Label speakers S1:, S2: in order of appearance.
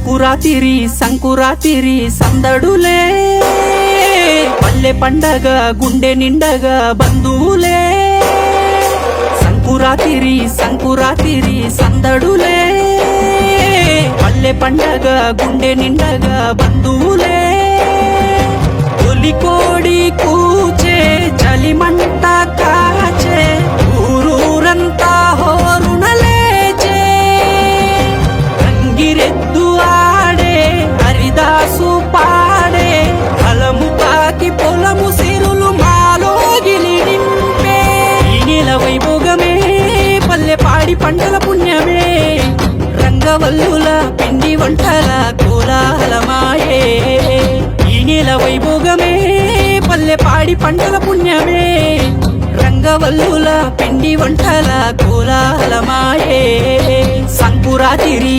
S1: సంకురాతిరి సందడులే పల్లె పండగ గుండె నిండగా బంధువులే సంకురాతిరి సందడులే పల్లె పండగ గుండె నిండగా బంధువులే తొలి కోడి కూచే చలిమంట కాచే ఊరూరంతా హోరునలేచే రంగిరెద్దు ఆడే హరిదాసు పాడే పొలము తాకి పొలము సిరులు మాలోగిలి నింపే ఈ నెల వైభోగమే పల్లె పాడి పంటల పుణ్యమే రంగవల్లుల పిండి వంటల కోలాహలమాయే ఈ నెల వైభోగమే పల్లె పాడి పంటల పుణ్యమే రంగవల్లుల పిండి వంటల కోలాహలమాయే సంకురాతిరి